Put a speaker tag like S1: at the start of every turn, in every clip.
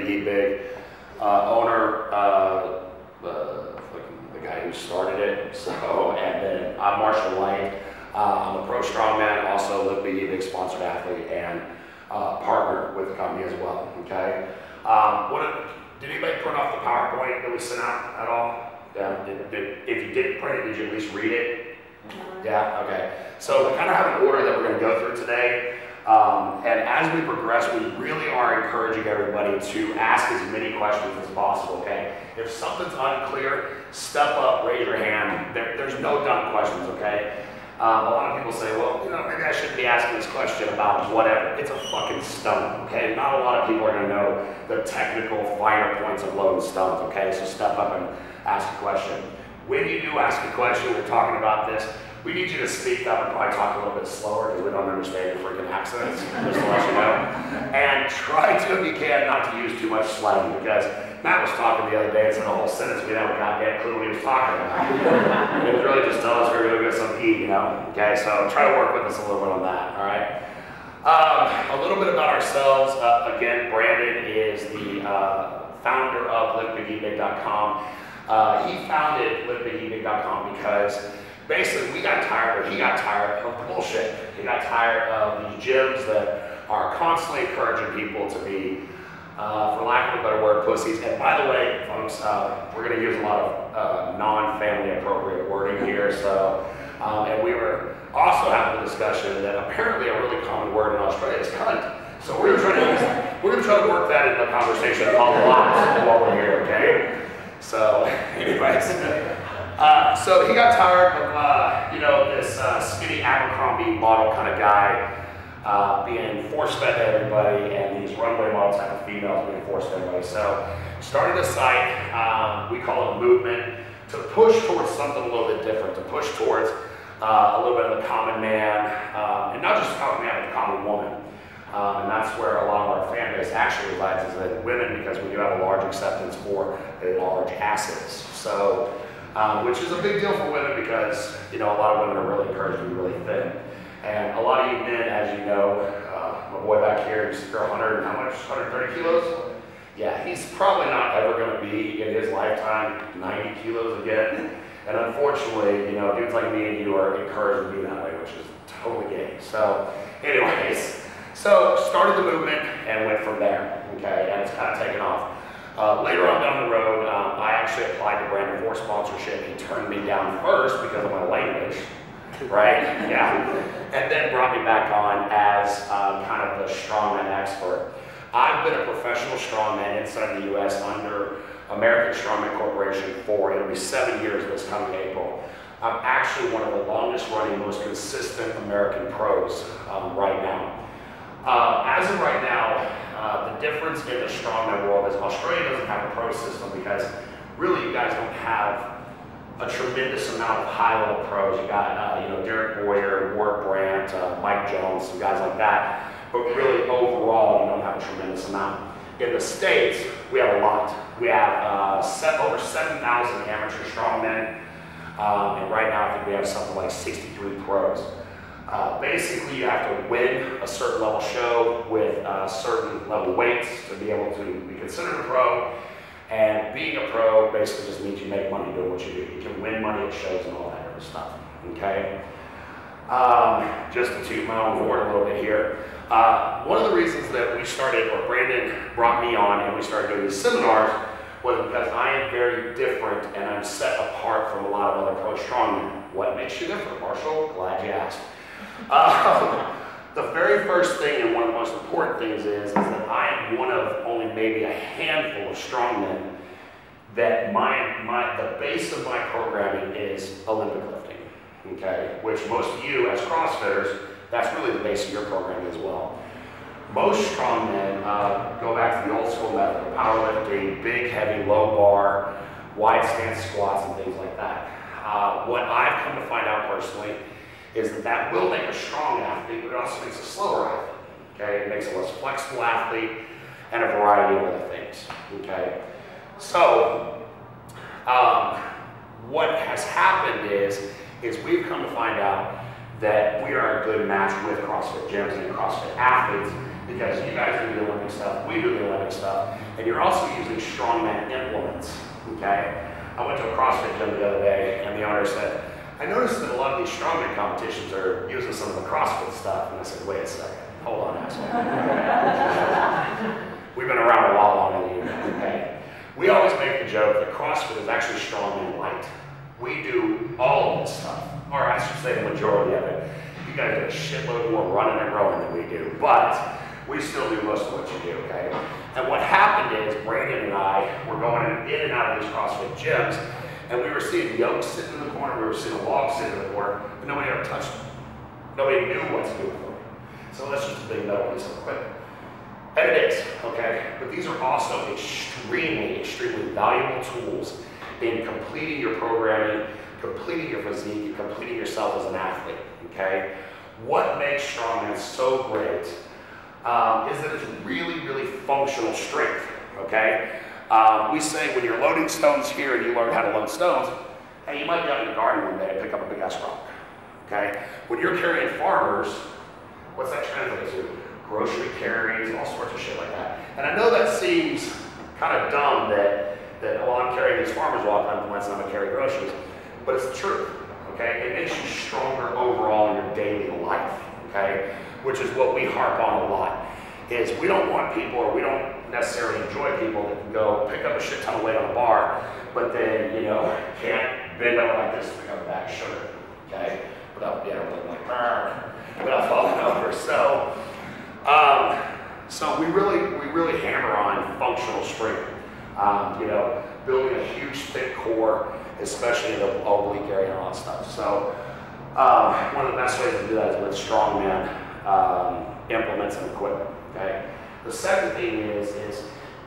S1: Big E Big, owner, the guy who started it. So, and then I'm Marshall White. I'm a pro strongman, also Live Big E Big sponsored athlete, and partner with the company as well. Okay. Did anybody print off the PowerPoint that we sent out at all? Yeah. If you didn't print it, did you at least read it? Yeah. Okay. So we kind of have an order that we're going to go through today. And as we progress, we really are encouraging everybody to ask as many questions as possible, okay? If something's unclear, step up, raise your hand. There's no dumb questions, okay? A lot of people say, well, you know, maybe I shouldn't be asking this question about whatever. It's a fucking stunt, okay? Not a lot of people are gonna know the technical finer points of loading stunts, okay? So step up and ask a question. When you do ask a question, we're talking about this, we need you to speak up and probably talk a little bit slower because we don't understand your freaking accents, just to let you know. And try to, if you can, not to use too much slang, because Matt was talking the other day and said a whole sentence we never got a clue what he was talking about. And it was really just telling us we were going to get some heat, you know? Okay, so try to work with us a little bit on that, all right? A little bit about ourselves. Again, Brandon is the founder of LiveBigEBig.com. He founded LiveBigEBig.com because basically he got tired of the bullshit. He got tired of these gyms that are constantly encouraging people to be, for lack of a better word, pussies. And by the way, folks, we're going to use a lot of non-family appropriate wording here. So, and we were also having a discussion that apparently a really common word in Australia is cunt. So we're going to try to work that into the conversation a lot while we're here, okay? So, anyways. So he got tired of, you know, this skinny Abercrombie model kind of guy being force-fed to everybody, and these runway model type of females being forced to everybody. So started a site, we call it Movement, to push towards something a little bit different, to push towards a little bit of the common man, and not just the common man, but the common woman. And that's where a lot of our fan base actually resides, is in women, because we do have a large acceptance for large asses. So, which is a big deal for women because, you know, a lot of women are really encouraged to be really thin. And a lot of you men, as you know, my boy back here, he's 100, how much? 130 kilos? Yeah, he's probably not ever going to be, in his lifetime, 90 kilos again. And unfortunately, you know, dudes like me and you are encouraged to be that way, which is totally gay. So, anyways, so started the movement and went from there, okay? And it's kind of taken off. Later on down the road, I actually applied to Brandon for sponsorship. He turned me down first because of my language, right? Yeah. And then brought me back on as kind of the strongman expert. I've been a professional strongman inside the U.S. under American Strongman Corporation for, it'll be 7 years this coming April. I'm actually one of the longest running, most consistent American pros right now. As of right now, the difference in the strongman world is Australia doesn't have a pro system because really you guys don't have a tremendous amount of high-level pros. You got, you know, Derek Boyer, Ward Brandt, Mike Jones, some guys like that. But really, overall, you don't have a tremendous amount. In the States, we have a lot. We have over 7,000 amateur strongmen, and right now I think we have something like 63 pros. Basically, you have to win a certain level show with certain level weights to be able to be considered a pro. And being a pro basically just means you make money doing what you do. You can win money at shows and all that kind of stuff, okay? Just to toot my own horn a little bit here. One of the reasons that we started, or Brandon brought me on and we started doing these seminars, was because I am very different and I'm set apart from a lot of other pro strongmen. What makes you different, Marshall? Glad you asked. The very first thing, and one of the most important things is that I am one of only maybe a handful of strongmen that the base of my programming is Olympic lifting, okay? Which most of you as CrossFitters, that's really the base of your programming as well. Most strongmen go back to the old school method of powerlifting, big, heavy, low bar, wide stance squats, and things like that. What I've come to find out personally is that will make a strong athlete, but it also makes a slower athlete, okay? It makes a less flexible athlete and a variety of other things, okay? So, what has happened is we've come to find out that we are a good match with CrossFit gyms and CrossFit athletes because you guys do the Olympic stuff, we do the Olympic stuff, and you're also using strongman implements, okay? I went to a CrossFit gym the other day, and the owner said, I noticed that a lot of these strongman competitions are using some of the CrossFit stuff, and I said, wait a second, hold on, asshole. We've been around a lot longer than you know, okay? We always make the joke that CrossFit is actually strongman light. We do all of this stuff, or I should say the majority of it. You guys do a shitload more running and rowing than we do, but we still do most of what you do, okay? And what happened is Brandon and I were going in and out of these CrossFit gyms, and we were seeing yokes sitting in the corner, we were seeing a log sitting in the corner, but nobody ever touched them. Nobody knew what to do with them. So that's just a big metal piece of equipment. And it is, okay? But these are also extremely, extremely valuable tools in completing your programming, completing your physique, and completing yourself as an athlete, okay? What makes strongman so great is that it's really, really functional strength, okay? We say when you're loading stones here and you learn how to load stones, hey, you might be out in the garden one day and pick up a big ass rock, okay? When you're carrying farmers, what's that translate to? Grocery carries, all sorts of shit like that. And I know that seems kind of dumb that well, I'm carrying these farmers walking up the once and I'm gonna carry groceries, but it's the truth, okay? It makes you stronger overall in your daily life, okay? Which is what we harp on a lot, is we don't want people, or we don't necessarily enjoy people that can go pick up a shit ton of weight on a bar, but then, you know, can't bend over like this to pick up a bag of sugar, okay? Without looking like, without falling over. So we really hammer on functional strength. You know, building a huge thick core, especially in the oblique area and all that stuff. So one of the best ways to do that is with strongman implements and equipment, okay? The second thing is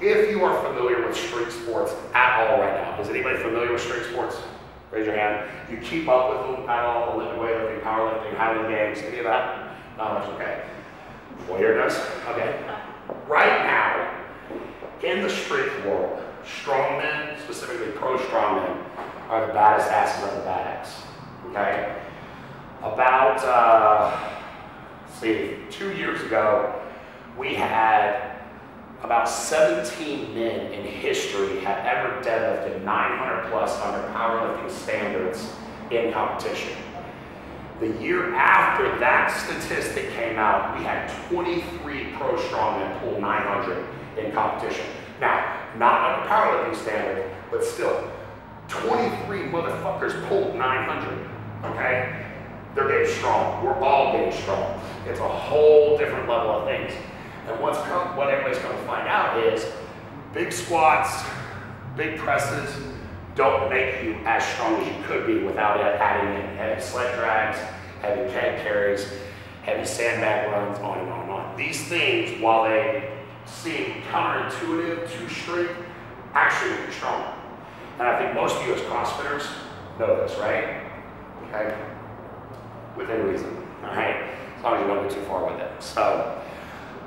S1: if you are familiar with street sports at all right now, is anybody familiar with street sports? Raise your hand. You keep up with them at all, Olympic weightlifting, powerlifting, Highland Games, any of that? Not much, okay. Well, here it does, okay. Right now, in the street world, strongmen, specifically pro strongmen, are the baddest asses of the badass, okay? About, 2 years ago, we had about 17 men in history have ever deadlifted 900 plus under powerlifting standards in competition. The year after that statistic came out, we had 23 pro strongmen pull 900 in competition. Now, not under powerlifting standard, but still, 23 motherfuckers pulled 900, okay? They're getting strong. We're all getting strong. It's a whole different level of things. And what everybody's going to find out is big squats, big presses don't make you as strong as you could be without adding in heavy sled drags, heavy keg carries, heavy sandbag runs, on and on and on. These things, while they seem counterintuitive to strength, actually make you stronger. And I think most of you as CrossFitters know this, right? Okay? Within reason, all right? As long as you don't go too far with it. So,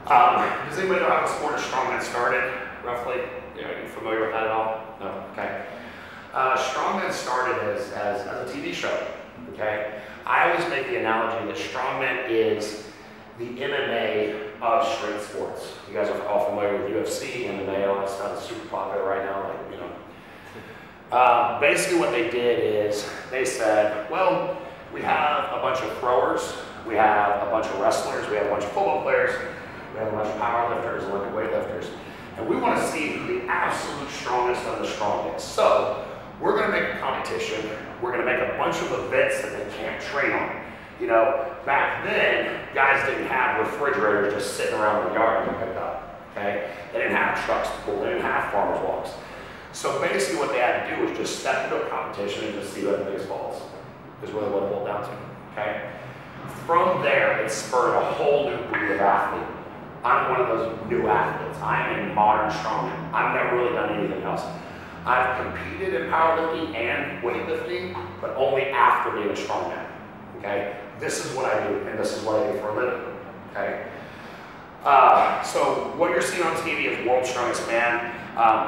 S1: does anybody know how the sport of strongman started, roughly? Are you familiar with that at all? No? Okay. Strongman started as a TV show, okay? I always make the analogy that strongman is the MMA of strength sports. You guys are all familiar with UFC, MMA, all that stuff is super popular right now, like, you know. Basically what they did is they said, well, we have a bunch of throwers, we have a bunch of wrestlers, we have a bunch of football players, we have a bunch of powerlifters, Olympic weightlifters, and we want to see who the absolute strongest of the strongest. So we're going to make a competition. We're going to make a bunch of events that they can't train on. You know, back then, guys didn't have refrigerators just sitting around the yard to pick up, okay? They didn't have trucks to pull. They didn't have farmers walks. So basically what they had to do was just step into a competition and just see who had the biggest balls, is really what it boiled down to, okay? From there, it spurred a whole new breed of athlete. I'm one of those new athletes. I'm a modern strongman. I've never really done anything else. I've competed in powerlifting and weightlifting, but only after being a strongman, okay? This is what I do, and this is what I do for a living, okay? So what you're seeing on TV is World's Strongest Man.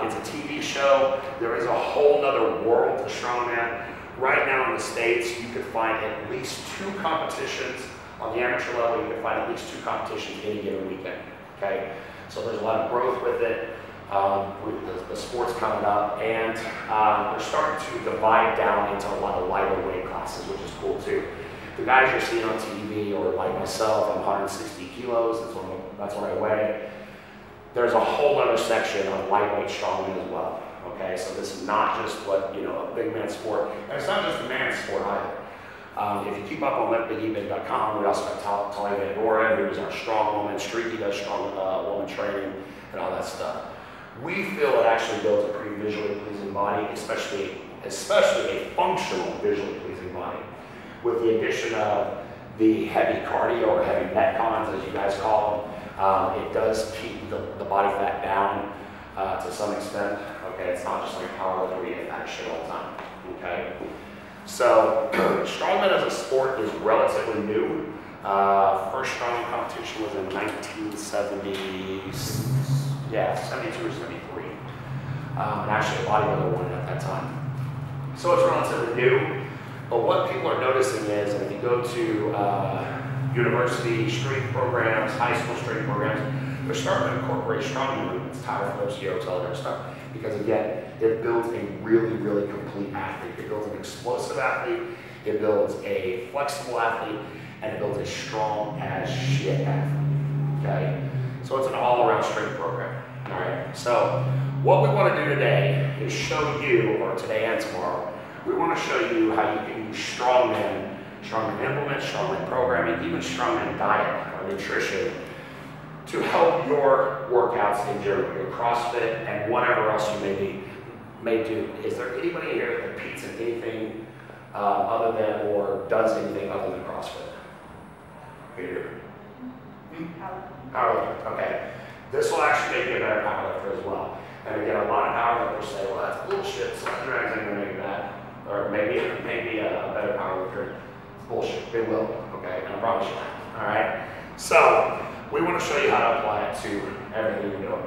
S1: It's a TV show. There is a whole nother world to strongman. Right now in the States, you could find at least 2 competitions. On the amateur level, you can find at least 2 competitions any given weekend, okay? So there's a lot of growth with it. With the sport's coming up, and they're starting to divide down into a lot of lighter weight classes, which is cool too. The guys you're seeing on TV, or like myself, I'm 160 kilos, that's what I weigh. There's a whole other section of lightweight strongman as well, okay? So this is not just what, a big man sport, and it's not just a man's sport either. If you keep up on liftbigebig.com, we also have Tali Van Doren, who's our strong woman, Streaky does strong woman training, and all that stuff. We feel it actually builds a pretty visually pleasing body, especially a functional visually pleasing body. With the addition of the heavy cardio, or heavy metcons as you guys call them, it does keep the body fat down to some extent. Okay, it's not just like powerlifting where you get fat shit all the time. Okay, so strongman as a sport is relatively new. First strongman competition was in 1970s. Yeah, 72 or 73. And actually a bodybuilder won it at that time. So it's relatively new. But what people are noticing is, and if you go to university strength programs, high school strength programs, they're starting to incorporate strongman movements, tire flips, yokes, all that other stuff. Because again, it builds a really, really complete athlete. It builds an explosive athlete, it builds a flexible athlete, and it builds a strong as shit athlete. Okay? So it's an all-around strength program. All right. So what we want to do today is show you, or today and tomorrow, we want to show you how you can use strongman implements, strongman programming, even strongman diet or nutrition to help your workouts in your CrossFit and whatever else you may do. Is there anybody here that competes in anything other than, or does anything other than CrossFit? Peter? Powerlifter, okay. This will actually make you a better powerlifter as well. And again, a lot of powerlifters say, well, that's bullshit, sweat drags ain't gonna make that. Or maybe a better powerlifter. It's bullshit, they will, okay? And I promise you that, all right? So, we wanna show you how to apply it to everything you're doing.